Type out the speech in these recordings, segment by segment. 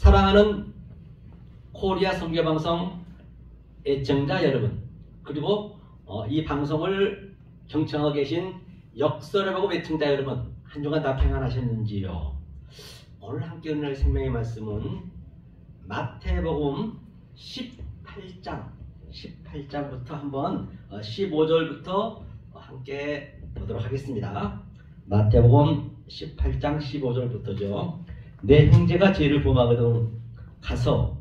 사랑하는 코리아 선교방송 애청자 여러분, 그리고 이 방송을 경청하고 계신 역설해보고 애청자 여러분, 한 주간 다 평안하셨는지요? 오늘 함께 은혜의 생명의 말씀은 마태복음 18장부터 한번 15절부터 함께 보도록 하겠습니다. 마태복음 18장 15절부터죠. 내 형제가 죄를 범하거든 가서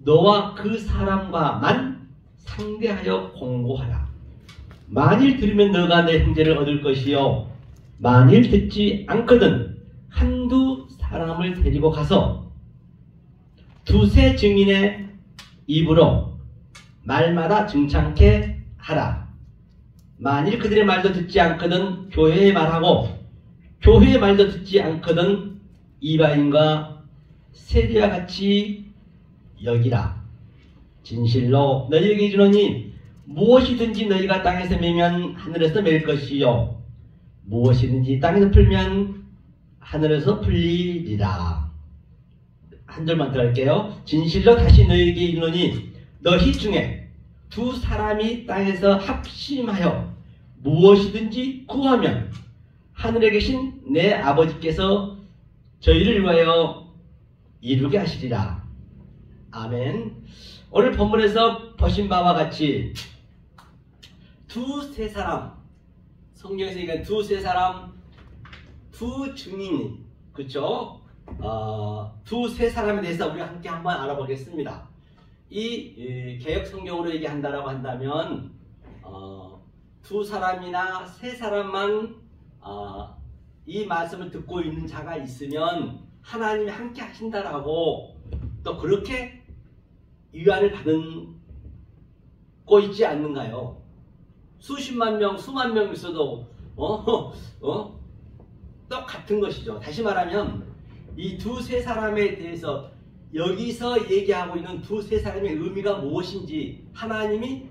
너와 그 사람과만 상대하여 공고하라. 만일 들으면 너가 내 형제를 얻을 것이요, 만일 듣지 않거든 한두 사람을 데리고 가서 두세 증인의 입으로 말마다 증창케 하라. 만일 그들의 말도 듣지 않거든 교회의 말하고, 교회의 말도 듣지 않거든 이방인과 세리와 같이 여기라. 진실로 너희에게 이르노니 무엇이든지 너희가 땅에서 매면 하늘에서 맬 것이요, 무엇이든지 땅에서 풀면 하늘에서 풀리리라. 한 절만 더 할게요. 진실로 다시 너희에게 이르노니 너희 중에 두 사람이 땅에서 합심하여 무엇이든지 구하면 하늘에 계신 내 아버지께서 저희를 위하여 이루게 하시리라. 아멘. 오늘 본문에서 보신 바와 같이 두세 사람, 성경에서 얘기한 두세 사람, 두 증인, 그렇죠? 두세 사람에 대해서 우리가 함께 한번 알아보겠습니다. 이 개역 성경으로 얘기한다라고 한다면 두 사람이나 세 사람만 이 말씀을 듣고 있는 자가 있으면 하나님이 함께 하신다라고 또 그렇게 위안을 받고 있지 않는가요? 수십만 명, 수만 명 있어도 똑같은 것이죠. 다시 말하면 이 두세 사람에 대해서 여기서 얘기하고 있는 두세 사람의 의미가 무엇인지, 하나님이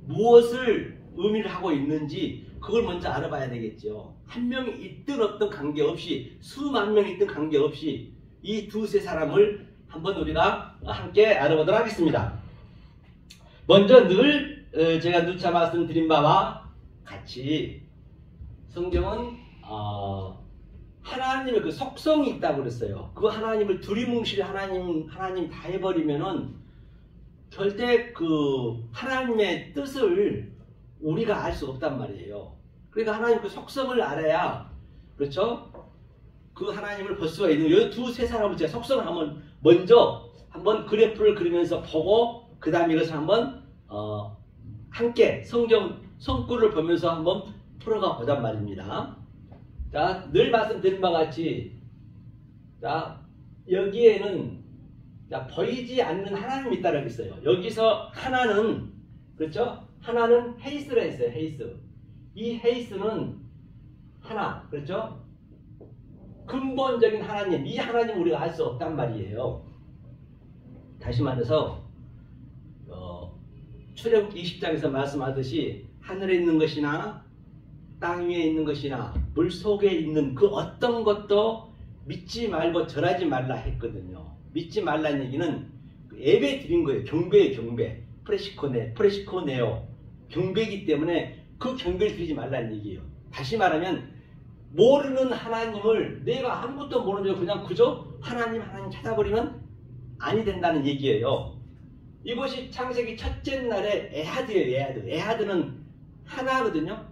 무엇을 의미를 하고 있는지 그걸 먼저 알아봐야 되겠죠. 한 명이 있든 없든 관계없이, 수만 명이 있든 관계없이 이 두세 사람을 한번 우리가 함께 알아보도록 하겠습니다. 먼저 늘 제가 누차 말씀드린 바와 같이 성경은 하나님의 그 속성이 있다고 그랬어요. 그 하나님을 두리뭉실 하나님 다 해버리면은 절대 그 하나님의 뜻을 우리가 알 수 없단 말이에요. 그러니까 하나님 그 속성을 알아야, 그렇죠? 그 하나님을 볼 수가 있는, 이 두세 사람을 제가 속성을 먼저 한번 그래프를 그리면서 보고, 그 다음에 이것을 한번 함께 성경 성구를 보면서 한번 풀어가 보단 말입니다. 자, 늘 말씀드린 바와 같이, 자, 여기에는 보이지 않는 하나님이 있다라고 있어요. 여기서 하나는, 그렇죠? 하나는 헤이스라 했어요. 헤이스. 이 헤이스는 하나, 그렇죠? 근본적인 하나님, 이 하나님 우리가 알 수 없단 말이에요. 다시 말해서 출애굽기 20장에서 말씀하듯이 하늘에 있는 것이나 땅 위에 있는 것이나 물 속에 있는 그 어떤 것도 믿지 말고 절하지 말라 했거든요. 믿지 말라는 얘기는 예배 드린 거예요. 경배예요. 경배. 프레시코네오. 경배이기 때문에 그 경배를 드리지 말라는 얘기예요. 다시 말하면 모르는 하나님을, 내가 아무것도 모르는 그냥 그저 하나님 찾아버리면 아니 된다는 얘기예요. 이것이 창세기 첫째 날의 에하드예요. 에하드는 하나거든요.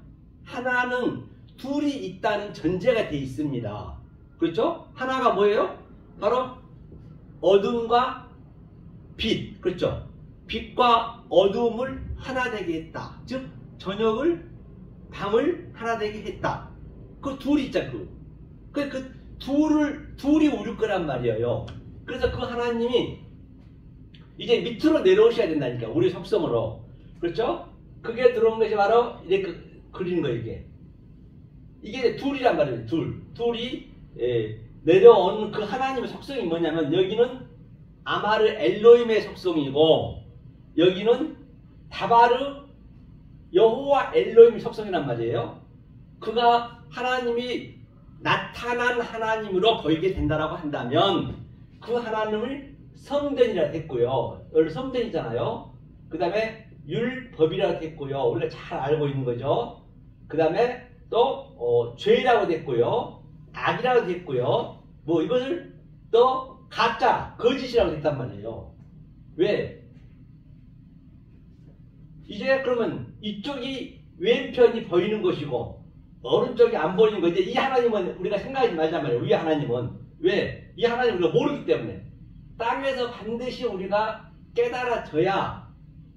하나는 둘이 있다는 전제가 되어 있습니다. 그렇죠? 하나가 뭐예요? 바로 어둠과 빛. 그렇죠? 빛과 어둠을 하나 되게 했다. 즉 저녁을 밤을 하나 되게 했다. 그 둘이 있잖아. 그 둘이 우릴 거란 말이에요. 그래서 그 하나님이 이제 밑으로 내려오셔야 된다니까, 우리 속성으로. 그렇죠? 그게 들어온 것이 바로 이렇게 그리는 거예요. 이게 둘이란 말이에요. 둘이 내려온 그 하나님의 속성이 뭐냐면, 여기는 아마르 엘로힘의 속성이고 여기는 다바르 여호와 엘로힘의 속성이란 말이에요. 그가 하나님이 나타난 하나님으로 보이게 된다라고 한다면 그 하나님을 성전이라 했고요. 원래 성전이잖아요. 그 다음에 율법이라고 했고요. 원래 잘 알고 있는 거죠. 그 다음에 또 죄라고 됐고요. 악이라고 됐고요. 뭐 이것을 또 가짜, 거짓이라고 했단 말이에요. 왜? 이제 그러면 이쪽이 왼편이 보이는 것이고 오른쪽이 안 보이는 거지. 이 하나님은 우리가 생각하지 말란 말이에요. 이 하나님은. 왜? 이 하나님 우리가 모르기 때문에. 땅에서 반드시 우리가 깨달아져야,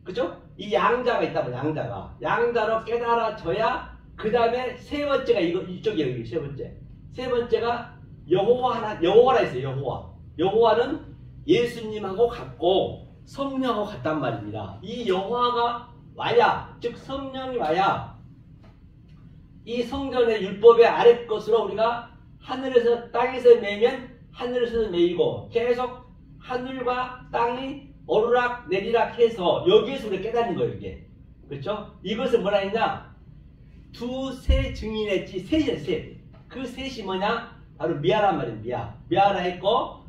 그죠? 이 양자가 있다면 양자가. 양자로 깨달아져야 그 다음에 세 번째가 이쪽이에요. 여기 세 번째. 세 번째가 여호와라 했어요. 여호와는 예수님하고 같고 성령하고 같단 말입니다. 이 여호와가 와야, 즉 성령이 와야 이 성전의 율법의 아래 것으로 우리가 하늘에서 땅에서 매면 하늘에서 매이고 계속 하늘과 땅이 오르락 내리락 해서 여기에서 우리가 깨닫는 거예요. 이게. 그렇죠? 이것을 뭐라 했냐? 두세 증인했지. 셋이야, 셋. 그 셋이 뭐냐? 바로 미아란 말이에요. 미아라 했고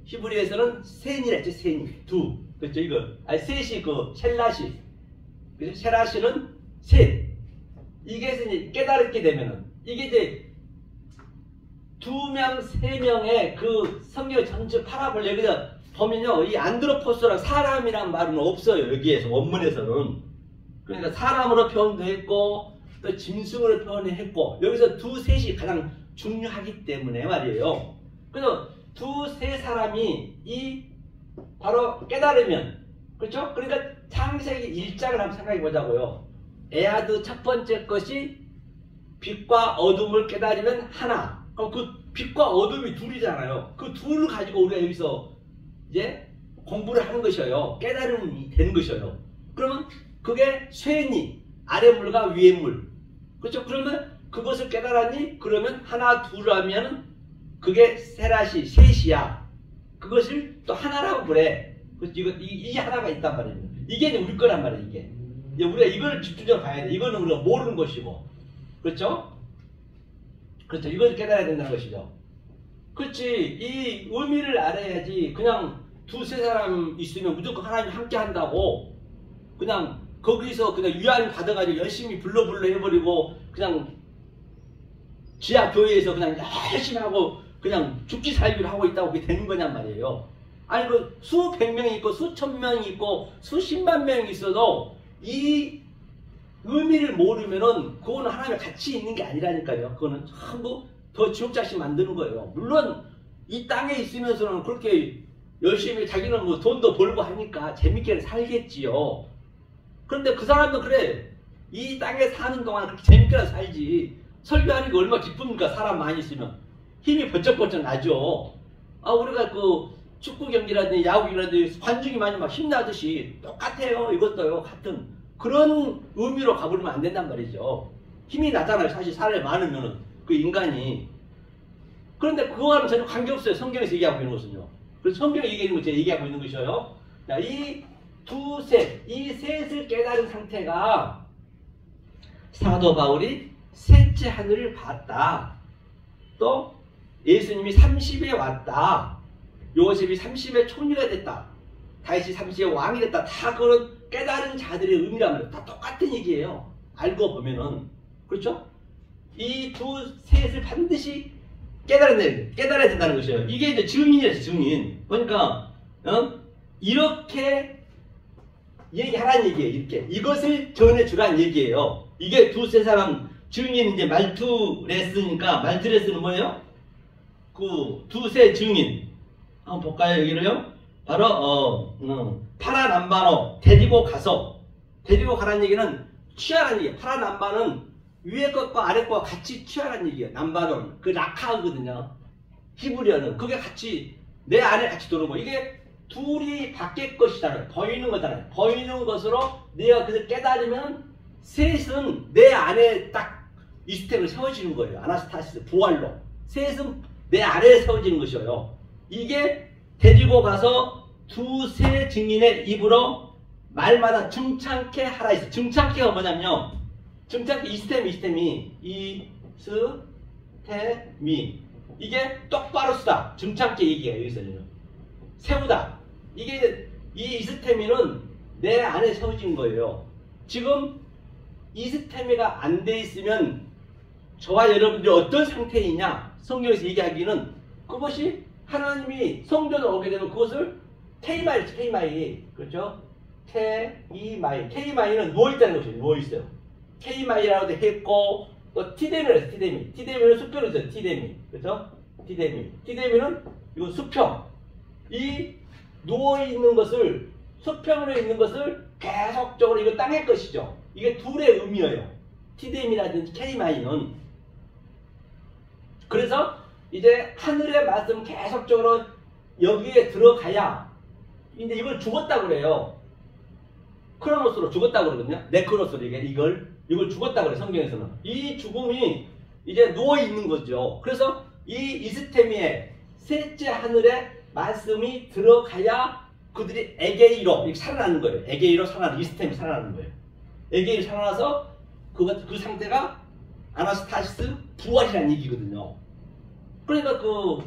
히브리에서는 셋이라 했죠. 셋이. 두. 그렇죠? 이거. 아니 셋이 셀라시. 그래서 셀라시는 셋. 이게 이제 깨달게 되면은 이게 이제 2명, 3명의 그 성경 전체 파라볼 여기서 보면요. 이 안드로포스랑 사람이란 말은 없어요. 여기에서 원문에서는. 그러니까 사람으로 표현도 했고 또 짐승으로 표현했고 여기서 두셋이 가장 중요하기 때문에 말이에요. 그래서 두세 사람이 이 바로 깨달으면, 그렇죠? 그러니까 창세기 1장을 한번 생각해 보자고요. 에아드 첫 번째 것이 빛과 어둠을 깨달으면 하나. 그럼 그 빛과 어둠이 둘이잖아요. 그 둘을 가지고 우리가 여기서 이제 공부를 하는 것이에요. 깨달음이 되는 것이에요. 그러면 그게 쇠니, 아래 물과 위에 물. 그렇죠? 그러면 그것을 깨달았니? 그러면 하나, 둘 하면 그게 세라시, 셋이야. 그것을 또 하나라고 그래. 이 하나가 있단 말이에요. 이게 이제 우리 거란 말이에요. 이게. 이제 우리가 이걸 집중적으로 봐야 돼. 이거는 우리가 모르는 것이고. 그렇죠? 그렇죠. 이걸 깨달아야 된다는 것이죠. 그렇지. 이 의미를 알아야지. 그냥 두세 사람 있으면 무조건 하나님 함께 한다고. 그냥 거기서 그냥 위안 받아가지고 열심히 불러 해버리고 그냥 지하 교회에서 그냥 열심히 하고 그냥 죽기 살기를 하고 있다고 그게 되는 거냔 말이에요. 아니 그 수백 명이 있고 수천 명이 있고 수십만 명이 있어도 이 의미를 모르면은 그거는 하나님과 같이 있는 게 아니라니까요. 그거는 전부 더 지옥자식 만드는 거예요. 물론 이 땅에 있으면서는 그렇게 열심히 자기는 뭐 돈도 벌고 하니까 재밌게 살겠지요. 그런데 그 사람도 그래. 이 땅에 사는 동안 그렇게 재밌게 살지. 설교하는 게 얼마나 기쁩니까? 사람 많이 있으면. 힘이 번쩍번쩍 나죠. 우리가 그 축구 경기라든지 야구 경기라든지 관중이 많이 막 힘나듯이 똑같아요. 이것도요. 같은 그런 의미로 가버리면 안 된단 말이죠. 힘이 나잖아요. 사실 사람이 많으면은 그 인간이. 그런데 그거와는 전혀 관계없어요. 성경에서 얘기하고 있는 것은요. 그래서 성경이 얘기하는 거 제가 얘기하고 있는 것이에요. 자, 이 셋을 깨달은 상태가 사도 바울이 셋째 하늘을 봤다. 또 예수님이 30에 왔다. 요셉이 30에 총리가 됐다. 다윗이 30에 왕이 됐다. 다 그런 깨달은 자들의 의미란 말이에요. 다 똑같은 얘기예요. 알고 보면은. 그렇죠? 이 셋을 반드시 깨달아야 된다는 것이에요. 이게 이제 증인이에요. 증인. 그러니까 이렇게 얘기하라는 얘기예요. 이렇게. 이것을 전해주라는 얘기예요. 이게 두세 사람 증인 이제 말투레스니까 말투레스는 뭐예요? 그 두세 증인. 한번 볼까요? 여기를요. 바로 파라남바노 데리고 가라는 얘기는 취하라는 얘기예요. 파라남바는 위에 것과 아래 것과 같이 취하라는 얘기예요. 남바노는 그 라카거든요. 히브리어는 그게 같이 내 안에 같이 도는 이게 둘이 밖의 것이잖아요. 보이는 거잖아요. 보이는 것으로 내가 그걸 깨달으면 셋은 내 안에 딱 이스템을 세워지는 거예요. 아나스타시스 부활로. 셋은 내 안에 세워지는 것이에요. 이게 데리고 가서 두세 증인의 입으로 말마다 중창케 하라 했어요. 중창케가 뭐냐면요. 중창케 이스템이 이스템이 이게 똑바로 쓰다. 중창게 얘기해요. 여기서는. 세우다. 이게 이 이스테미는 내 안에 세워진 거예요. 지금 이스테미가 안 돼 있으면 저와 여러분들이 어떤 상태이냐 성경에서 얘기하기는 그것이 하나님이 성전에 오게 되면 그것을 테이마이, 그렇죠? 테이마이는 누워있다는 것이에요. 누워있어요. 테이마이라고도 했고 또 티데미를 했어요. 티데미는 수평을 했어요. 티데미, 그렇죠? 티데미는 이거 수평. 이 누워있는 것을, 수평으로 있는 것을 계속적으로 이거 땅의 것이죠. 이게 둘의 의미예요. 티데미라든지 케이마이는. 그래서 이제 하늘의 말씀 계속적으로 여기에 들어가야, 근데 이걸 죽었다고 그래요. 크로노스로 죽었다고 그러거든요. 네크로스로 이걸 죽었다고 그래요. 성경에서는. 이 죽음이 이제 누워있는 거죠. 그래서 이 이스테미의 셋째 하늘의 말씀이 들어가야 그들이 에게이로 살아나는 거예요. 에게이로 살아나는, 이스템이 살아나는 거예요. 에게이로 살아나서 그 상태가 아나스타시스 부활이라는 얘기거든요. 그러니까 그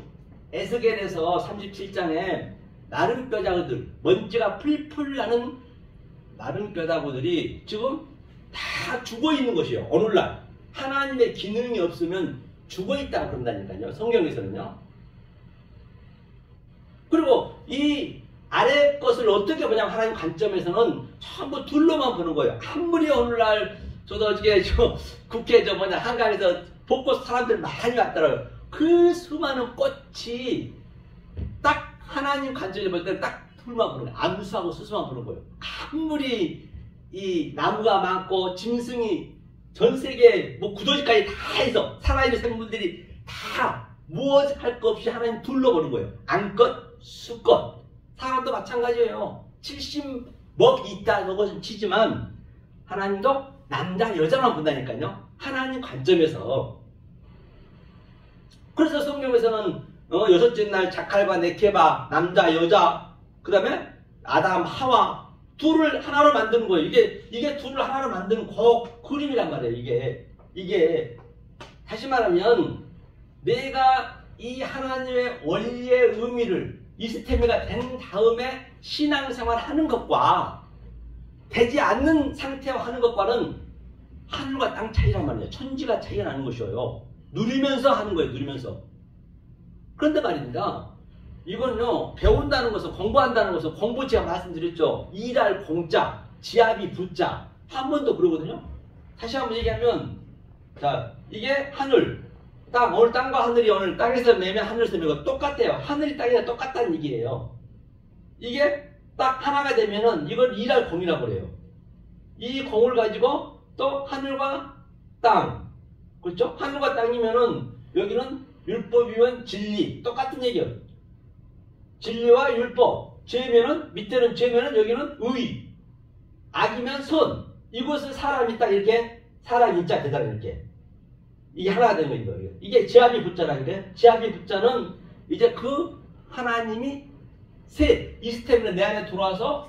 에스겔에서 37장에 나름뼈다구들, 먼지가 풀풀 나는 나름뼈다구들이 지금 다 죽어 있는 것이에요. 오늘날 하나님의 기능이 없으면 죽어 있다고 그런다니까요. 성경에서는요. 그리고 이 아래 것을 어떻게 보냐면 하나님 관점에서는 전부 둘로만 보는 거예요. 아무리 오늘날 저도 어저께 국회 한강에서 벚꽃 사람들 많이 왔더라고요. 그 수많은 꽃이 딱 하나님 관점에 볼 때는 딱 둘만 보는 거예요. 암수하고 수수만 보는 거예요. 아무리 이 나무가 많고 짐승이 전 세계 뭐 구더기까지 다 해서 살아있는 생물들이 다 무엇 할 것 없이 하나님 둘로 보는 거예요. 암꽃, 수꽃. 사람도 마찬가지예요. 70먹 있다는 것은 치지만 하나님도 남자, 여자만 본다니까요. 하나님 관점에서. 그래서 성경에서는 여섯째 날 자칼과 네케바, 남자, 여자, 그 다음에 아담, 하와 둘을 하나로 만드는 거예요. 이게 둘을 하나로 만드는 그림이란 말이에요. 이게 다시 말하면 내가 이 하나님의 원리의 의미를 이스테미가 된 다음에 신앙생활 하는 것과 되지 않는 상태와 하는 것과는 하늘과 땅 차이란 말이에요. 천지가 차이가 나는 것이에요. 누리면서 하는 거예요. 누리면서. 그런데 말입니다. 이건요, 배운다는 것은, 공부한다는 것은, 공부 제가 말씀드렸죠. 일할 공자, 지압이 부자. 한 번 더 그러거든요. 다시 한번 얘기하면, 자, 이게 하늘. 오늘 땅과 하늘이 오늘 땅에서 매면 하늘에서 매고 똑같아요. 하늘이 땅이랑 똑같다는 얘기예요. 이게 딱 하나가 되면은 이걸 일할 공이라고 그래요. 이 공을 가지고 또 하늘과 땅. 그렇죠? 하늘과 땅이면은 여기는 율법이면 진리. 똑같은 얘기예요. 진리와 율법. 죄면은, 밑에는 죄면은 여기는 의. 악이면 선. 이것을 사람이 딱 이렇게, 사람 인자 대단히 이렇게. 이게 하나가 되는 거예요. 이게 지압이 붙자라는 거예요. 지압이 붙자는 이제 그 하나님이 이스템으로 내 안에 들어와서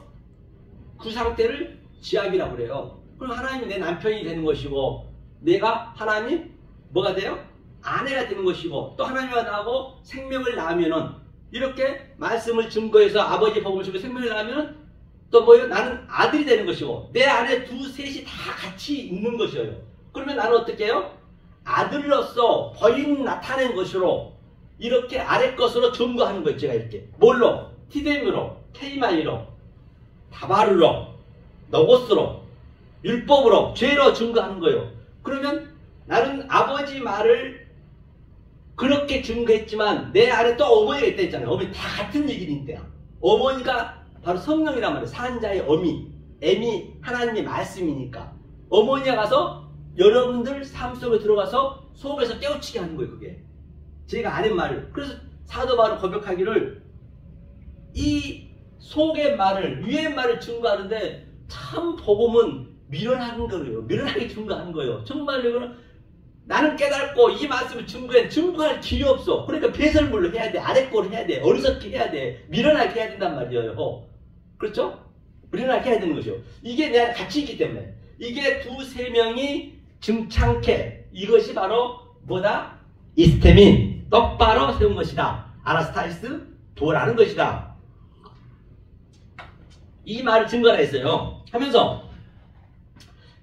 그 상태를 지압이라고 그래요. 그럼 하나님이 내 남편이 되는 것이고, 내가 하나님 뭐가 돼요? 아내가 되는 것이고, 또 하나님과 나하고 생명을 낳으면은, 이렇게 말씀을 증거해서 아버지 복음을 주고 생명을 낳으면 또 뭐예요? 나는 아들이 되는 것이고, 내 안에 셋이 다 같이 있는 것이에요. 그러면 나는 어떻게 해요? 아들로서 본인 나타낸 것으로 이렇게 아래 것으로 증거하는 거예요. 제가 이렇게 뭘로? 티데미로, 케이마이로, 다바르로, 너고스로, 율법으로, 죄로 증거하는 거예요. 그러면 나는 아버지 말을 그렇게 증거했지만 내 안에 또 어머니가 있다 했잖아요. 어머니 다 같은 얘기니까. 어머니가 바로 성령이란 말이에요. 산자의 어미, 애미 하나님의 말씀이니까. 어머니가 가서 여러분들 삶 속에 들어가서 속에서 깨우치게 하는 거예요. 그게 제가 아는 말을. 그래서 사도 바울은 고백하기를 이 속의 말을, 위의 말을 증거하는데 참 복음은 미련한 거예요. 미련하게 증거하는 거예요. 정말 이거는 나는 깨닫고 이 말씀을 증거할 길이 없어. 그러니까 배설물로 해야 돼. 아래 거로 해야 돼. 어리석게 해야 돼. 미련하게 해야 된단 말이에요. 그렇죠? 미련하게 해야 되는 것이요. 이게 내 안에 같이 있기 때문에. 이게 두세 명이 증창케. 이것이 바로 뭐다? 이스테민. 똑바로 세운 것이다. 아나스타시스 도라는 것이다. 이 말을 증거라 했어요. 하면서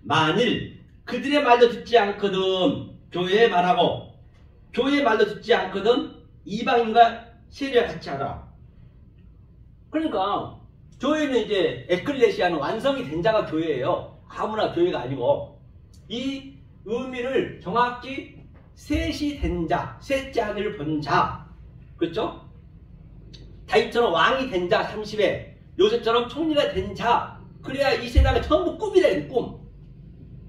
만일 그들의 말도 듣지 않거든 교회의 말하고 교회의 말도 듣지 않거든 이방인과 세례와 같이 하라. 그러니까 교회는 이제 에클레시아는 완성이 된 자가 교회예요. 아무나 교회가 아니고 이 의미를 정확히 셋이 된 자, 셋째 하늘을 본 자, 그렇죠? 다윗처럼 왕이 된 자 30에 요셉처럼 총리가 된 자, 그래야 이 세상에 전부 꿈이라 해. 꿈,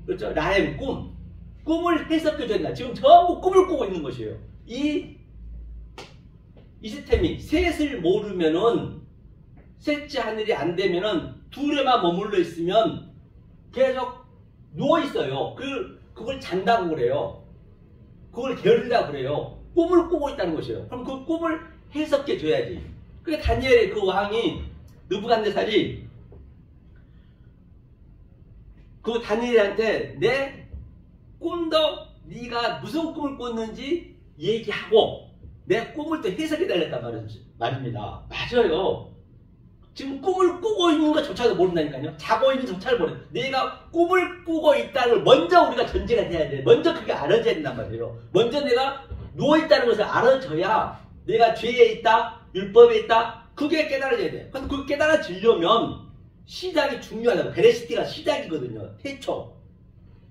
그렇죠? 라임 꿈, 꿈을 해석해 준다. 지금 전부 꿈을 꾸고 있는 것이에요. 이 시스템이 셋을 모르면은 셋째 하늘이 안 되면은 둘에만 머물러 있으면 계속 누워 있어요. 그걸 잔다고 그래요. 그걸 게으르다고 그래요. 꿈을 꾸고 있다는 것이에요. 그럼 그 꿈을 해석해 줘야지. 그러니까 다니엘의 그 왕이 느부갓네살이 그 다니엘한테 내 꿈도 네가 무슨 꿈을 꿨는지 얘기하고 내 꿈을 또 해석해 달랬단 말입니다. 맞아요. 지금 꿈을 꾸고 있는 것조차도 모른다니까요. 자고 있는 것조차도 모르. 내가 꿈을 꾸고 있다는 걸 먼저 우리가 전제가 돼야 돼. 먼저 그게 알아져야 된단 말이에요. 먼저 내가 누워있다는 것을 알아줘야 내가 죄에 있다, 율법에 있다, 그게 깨달아져야 돼. 그래서 그 깨달아지려면 시작이 중요하다고. 베레시티가 시작이거든요. 태초.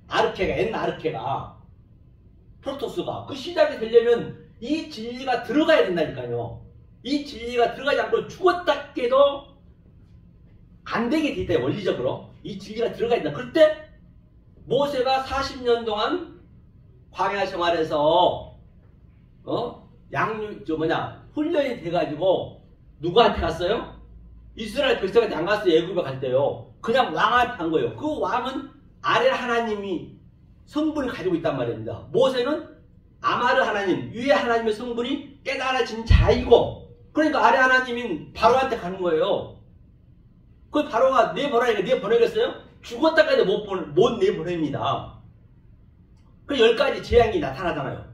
아르케가, 옛날 아르케가. 프로토스가. 그 시작이 되려면 이 진리가 들어가야 된다니까요. 이 진리가 들어가지 않고 죽었다 깨도 안 되게 돼 있다, 원리적으로. 이 진리가 들어가야 된다. 그럴 때 모세가 40년 동안 광야 생활에서 훈련이 돼가지고 누구한테 갔어요? 이스라엘 백성한테 안 갔어요. 애굽에 갈 때요. 그냥 왕한테 간 거예요. 그 왕은 아래 하나님이 성분을 가지고 있단 말입니다. 모세는 아마르 하나님, 위에 하나님의 성분이 깨달아진 자이고, 그러니까 아래 하나님인 바로한테 가는 거예요. 그 바로가 내보내니까 내보내겠어요? 죽었다까지 못 내보냅니다. 그 10가지 재앙이 나타나잖아요.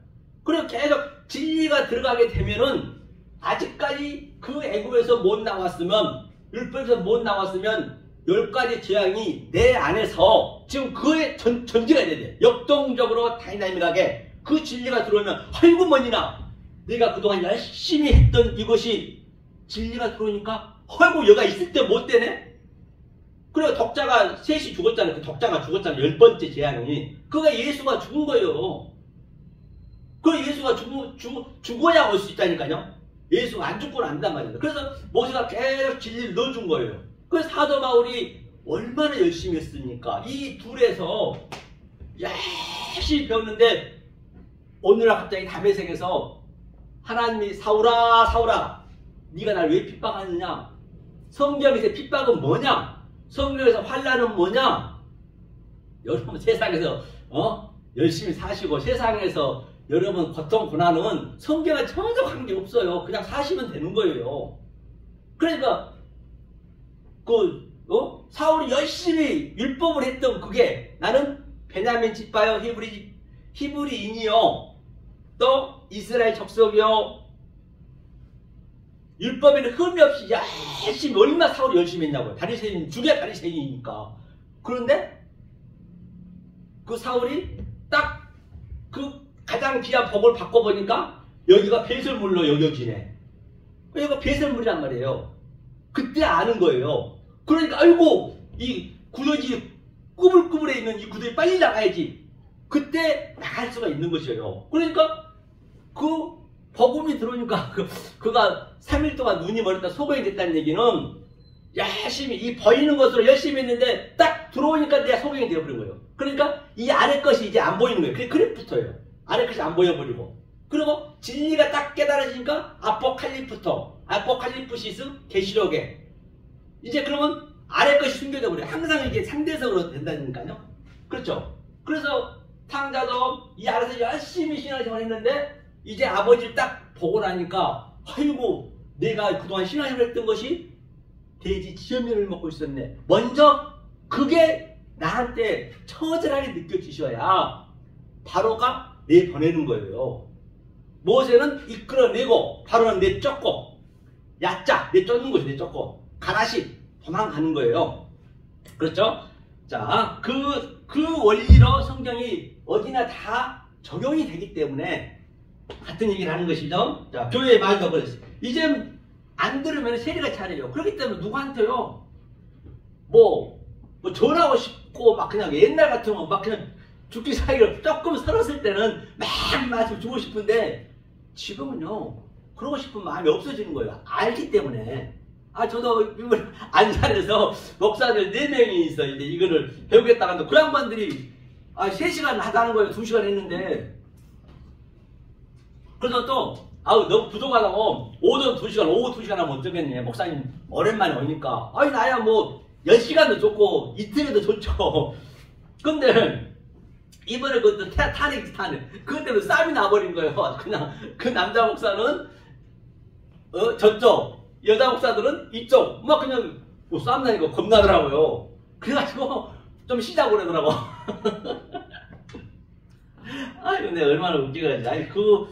그리고 계속 진리가 들어가게 되면은 아직까지 그 애굽에서 못 나왔으면, 율법에서 못 나왔으면 10가지 재앙이 내 안에서 지금 그에 전제가 돼야 돼. 역동적으로 다이나믹하게 그 진리가 들어오면 아이고 뭐니나 내가 그동안 열심히 했던 이것이 진리가 들어오니까 아이고 여가 있을 때 못 되네. 그리고 독자가 셋이 죽었잖아요. 그 독자가 죽었잖아요. 10번째 재앙이. 그가 예수가 죽은 거예요. 그 예수가 죽어야 올 수 있다니까요. 예수가 안 죽고는 안 된단 말이에요. 그래서 모세가 계속 진리를 넣어준 거예요. 그래서 사도 바울이 얼마나 열심히 했습니까? 이 둘에서 열심히 배웠는데 오늘날 갑자기 다메섹에서 하나님이 사울아 사울아 네가 날 왜 핍박하느냐? 성경에서 핍박은 뭐냐? 성경에서 환난은 뭐냐? 여러분 세상에서 열심히 사시고 세상에서 여러분 고통 고난은 성경에 전혀 관계없어요. 그냥 사시면 되는 거예요. 그러니까 사울이 열심히 율법을 했던 그게 나는 베냐민 집파요 히브리인이요 또 이스라엘 족속이요 율법에는 흠이 없이 열심히 얼마나 사울이 열심히 했냐고요. 바리새인 중에 바리새인이니까. 그런데 그 사울이 딱 그 가장 귀한 복을 받고 보니까 여기가 배설물로 여겨지네. 여기가 배설물이란 말이에요. 그때 아는 거예요. 그러니까 아이고 이 구더기 꾸불꾸불해 있는 이 구더기 빨리 나가야지. 그때 나갈 수가 있는 것이에요. 그러니까 그 복음이 들어오니까 그가 3일 동안 눈이 멀었다 소경이 됐다는 얘기는 열심히 이 보이는 것으로 열심히 했는데 딱 들어오니까 내가 소경이 되어버린 거예요. 그러니까 이 아래 것이 이제 안 보이는 거예요. 그래 붙어요. 아래 것이 안 보여버리고. 그리고 진리가 딱 깨달아지니까 아포칼리프시스 계시록에 이제 그러면 아래 것이 숨겨져 버려요. 항상 이게 상대적으로 된다니까요. 그렇죠. 그래서 탕자도 이 아래서 열심히 신앙생활 했는데 이제 아버지를 딱 보고 나니까 아이고 내가 그동안 신앙생활 했던 것이 돼지 지면을 먹고 있었네. 먼저 그게 나한테 처절하게 느껴지셔야 바로가 내보내는 거예요. 모세는 이끌어내고 바로는 내쫓고 야짜 내쫓는 것이 내쫓고 가라시 도망가는 거예요. 그렇죠? 자, 그 원리로 성경이 어디나 다 적용이 되기 때문에 같은 얘기를 하는 것이죠. 자, 교회의 말도 그랬어요. 이제 안 들으면 세리가 차려요. 그렇기 때문에 누구한테요? 뭐 전하고 싶고 막 그냥 옛날 같으면 막 그냥 죽기 사이로 조금 설었을 때는 막 말씀 주고 싶은데 지금은요 그러고 싶은 마음이 없어지는 거예요. 알기 때문에. 저도 안산에서 목사들 4명이 있어. 이제 이거를 배우겠다고 하는데 그 양반들이 3시간 하자는 거예요. 2시간 했는데. 그래서 또 너무 부족하다고 오전 2시간 오후 2시간 하면 어쩌겠니. 목사님 오랜만에 오니까 나야 뭐 10시간도 좋고 이틀에도 좋죠. 근데 이번에 그것도 탄핵 그것 때문에 싸움이 나버린 거예요. 그냥 그 남자 목사는 저쪽 여자 목사들은 이쪽 막 그냥 싸움 나니까 겁나더라고요. 그래가지고 좀 쉬자고 그러더라고. 근데 얼마나 웃겨가지고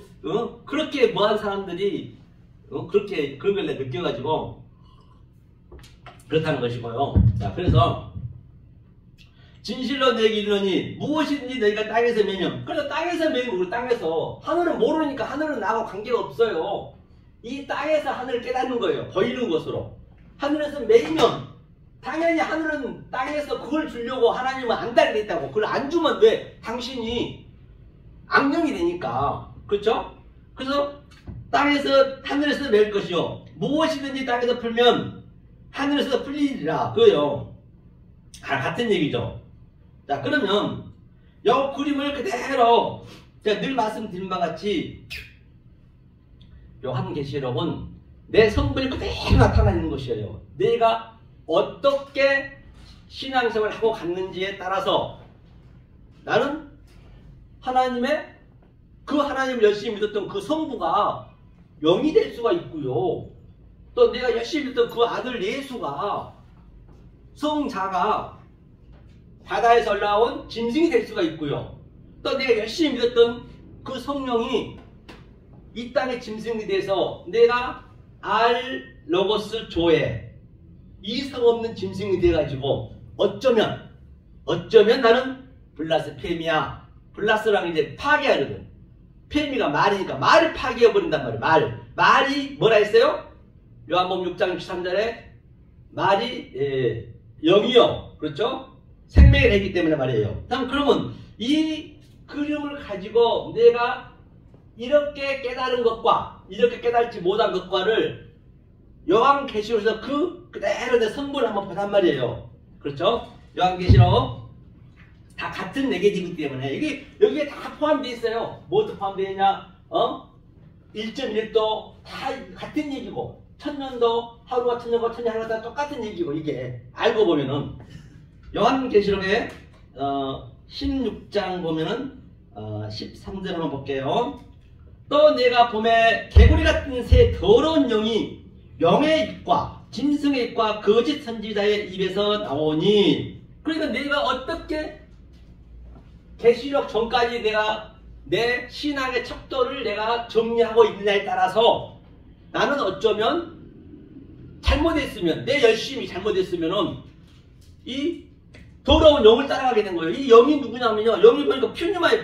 그렇게 뭐한 사람들이 그렇게 그런 걸 느껴가지고 그렇다는 것이고요. 자, 그래서 진실로 내게 이르노니 무엇이든지 너희가 땅에서 매면, 그래서 땅에서 매면 우리 땅에서 하늘은 모르니까 하늘은 나하고 관계가 없어요. 이 땅에서 하늘을 깨닫는 거예요. 보이는 것으로. 하늘에서 매이면 당연히 하늘은 땅에서 그걸 주려고 하나님은 안달이 있다고. 그걸 안 주면 왜? 당신이 악령이 되니까. 그렇죠? 그래서 하늘에서 매일 것이요. 무엇이든지 땅에서 풀면 하늘에서 풀리리라. 그거요. 같은 얘기죠. 자, 그러면 이 그림을 그대로 제가 늘 말씀드린 바와 같이 요한계시록은 내 성분이 그대로 나타나 있는 것이에요. 내가 어떻게 신앙생활을 하고 갔는지에 따라서 나는 하나님을 열심히 믿었던 그 성부가 영이 될 수가 있고요. 또 내가 열심히 믿었던 그 아들 예수가 성자가 바다에서 올라온 짐승이 될 수가 있고요. 또 내가 열심히 믿었던 그 성령이 이 땅의 짐승이 돼서 내가 로고스 조에 이성 없는 짐승이 돼가지고 어쩌면 나는 블라스페미아, 블라스랑 이제 파괴하거든. 페미가 말이니까 말을 파괴해버린단 말이에요. 말이 뭐라 했어요? 요한복음 6장 63절에 말이 영이요, 그렇죠? 생명이 되기 때문에 말이에요. 그러면 이 그림을 가지고 내가 이렇게 깨달은 것과 이렇게 깨달지 못한 것과를 요한계시록에서 그대로 내 성분을 한번 보단 말이에요. 그렇죠? 요한계시록 다 같은 내계지기 때문에 여기에 다 포함되어 있어요. 뭐도 포함되어 있냐? 1.1도 다 같은 얘기고, 천년도 하루가 천년과 천년 하루가 다 똑같은 얘기고, 이게 알고 보면은 요한계시록에 16장 보면은 13절 한번 볼게요. 또 내가 봄에 개구리 같은 새 더러운 영이 영의 입과 짐승의 입과 거짓 선지자의 입에서 나오니. 그러니까 내가 어떻게 계시록 전까지 내가 내 신앙의 척도를 내가 정리하고 있느냐에 따라서 나는 어쩌면 잘못했으면, 내 열심히 잘못했으면은 이 더러운 영을 따라가게 된 거예요. 이 영이 누구냐면요, 영이 보니까 푸니마예요.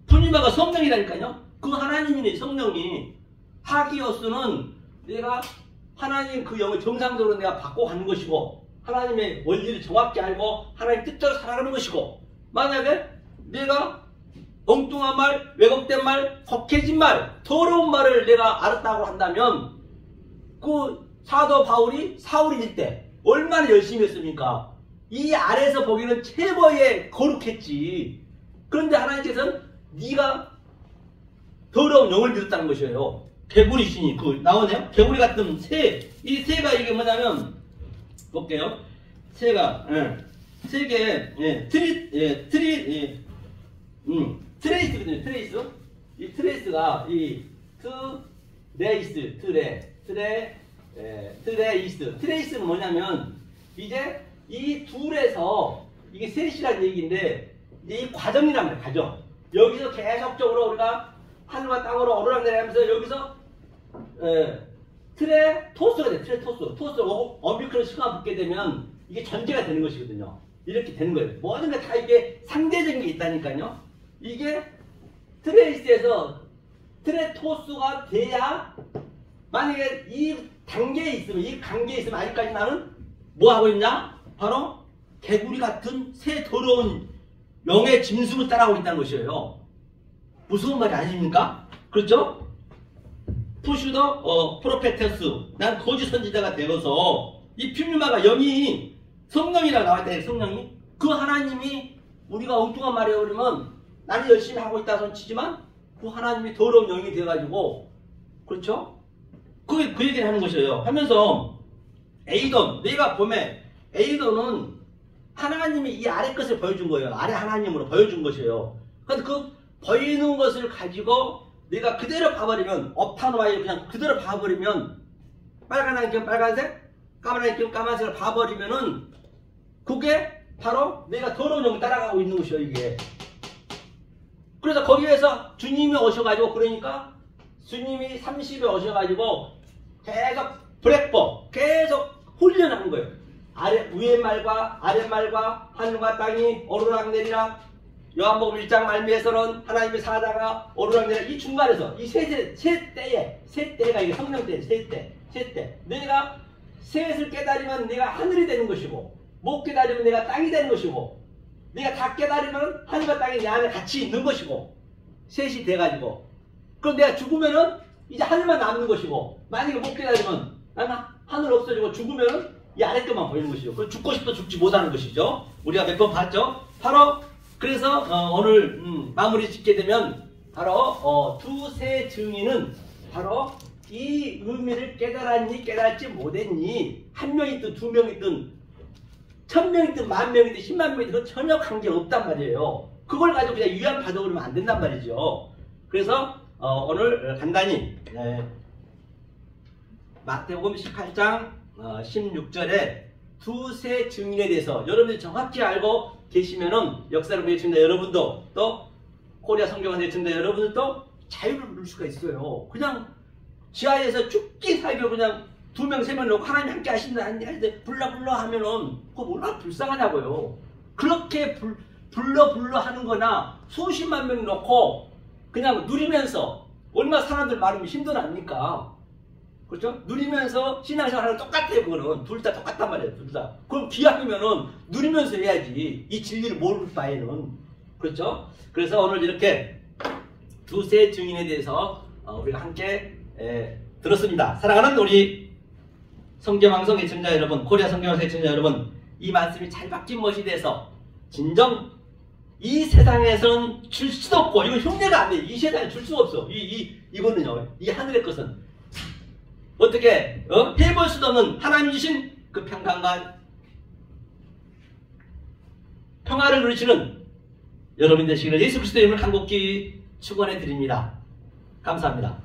푸니마가 성령이라니까요. 그 하나님이네, 성령이. 하기오스는 내가 하나님 그 영을 정상적으로 내가 받고 가는 것이고, 하나님의 원리를 정확히 알고 하나님 뜻대로 살아가는 것이고, 만약에 내가 엉뚱한 말, 왜곡된 말, 겉해진 말, 더러운 말을 내가 알았다고 한다면 그 사도 바울이 사울일 때 얼마나 열심히 했습니까? 이 아래에서 보기에는 최고의 거룩했지. 그런데 하나님께서는 네가 더러운 영을 믿었다는 것이에요. 개구리신이 나오네요. 개구리 같은 새. 이 새가 이게 뭐냐면 볼게요. 새가 세계 트레이스거든요. 트레이스. 이 트레이스가 트레이스는 뭐냐면 이제 이 둘에서 이게 셋이라는 얘기인데 이 과정이란 말이에요. 과정. 여기서 계속적으로 우리가 하늘과 땅으로 오르락내리하면서 여기서 틀에 토스가 돼. 틀에 토스가 오미크론 시그마 붙게 되면 이게 전제가 되는 것이거든요. 이렇게 되는 거예요. 모든 게 다 이게 상대적인 게 있다니까요. 이게 트레이스에서 틀에 토스가 돼야 만약에 이 단계에 있으면 이 관계에 있으면 아직까지 나는 뭐 하고 있냐? 바로 개구리 같은 새 더러운 영의 짐승을 따라하고 있다는 것이에요. 무서운 말이 아닙니까? 그렇죠? 푸슈더 프로페테스 난 거짓 선지자가 되어서 이 퓨뉴마가 영이 성령이라고 나와있다. 성령이 그 하나님이 우리가 엉뚱한 말이에요. 그러면 나는 열심히 하고 있다 손 치지만 그 하나님이 더러운 영이 되어가지고 그렇죠? 그 얘기를 하는 것이에요. 하면서 에이돈 내가 보면 에이돈은 하나님이 이 아래 것을 보여준 거예요. 아래 하나님으로 보여준 것이에요. 근데 그 보이는 것을 가지고 내가 그대로 봐버리면 업타노아에 그냥 그대로 봐버리면 빨간 안경 빨간색 까만 안경 까만색을 봐버리면은 그게 바로 내가 더러운 영을 따라가고 있는 것이에요. 이게 그래서 거기에서 주님이 오셔가지고 그러니까 주님이 30에 오셔가지고 계속 브렉법 계속 훈련하는 거예요. 위의 말과 아랫말과 하늘과 땅이 오르락내리락 요한복음 1장 말미에서는 하나님의 사자가 오르락내리락 이 중간에서 이 세 때가 이게 성령 때 세 때 내가 셋을 깨달으면 내가 하늘이 되는 것이고 못 깨달으면 내가 땅이 되는 것이고 내가 다 깨달으면 하늘과 땅이 내 안에 같이 있는 것이고 셋이 돼가지고 그럼 내가 죽으면은 이제 하늘만 남는 것이고 만약에 못 깨달으면 나는 하늘 없어지고 죽으면은 이 아래 것만 보이는 것이죠. 그 죽고 싶어도 죽지 못하는 것이죠. 우리가 몇 번 봤죠. 바로 그래서 오늘 마무리 짓게 되면 바로 두세 증인은 바로 이 의미를 깨달았니 깨달지 못했니 한 명이든 두 명이든 1000명이든 10,000명이든 10만 명이든 전혀 관계 없단 말이에요. 그걸 가지고 그냥 위안받아 그러면 안 된단 말이죠. 그래서 오늘 간단히 마태복음 18장 16절에 두세 증인에 대해서 여러분들이 정확히 알고 계시면은 역사를 보여준다. 여러분도 또 코리아 성경을 내준다. 여러분들도 자유를 누릴 수가 있어요. 그냥 지하에서 죽기 살기 그냥 2명 3명 놓고 하나님 함께 하신다 불러 하면은 그거 얼마나 불쌍하냐고요. 그렇게 불러 하는 거나 수십만 명 놓고 그냥 누리면서 얼마나 사람들 많으면 힘들어합니까? 그렇죠? 누리면서 신앙생활 하는 똑같아요. 그거는 둘 다 똑같단 말이에요. 둘 다. 그럼 기왕이면은 누리면서 해야지. 이 진리를 모를 바에는. 그렇죠? 그래서 오늘 이렇게 두세 증인에 대해서 우리가 함께 들었습니다. 사랑하는 우리 성경방송 애청자 여러분, 코리아 성경방송 애청자 여러분, 이 말씀이 잘 박힌 것이 돼서 진정 이 세상에서는 줄 수도 없고 이건 흉내가 안 돼. 이 세상에 줄 수가 없어. 이거는요. 이 하늘의 것은 어떻게 해볼 수도 없는 하나님 주신 그 평강과 평화를 누리시는 여러분 되시기를 예수 그리스도의 이름을 간곡히 축원해 드립니다. 감사합니다.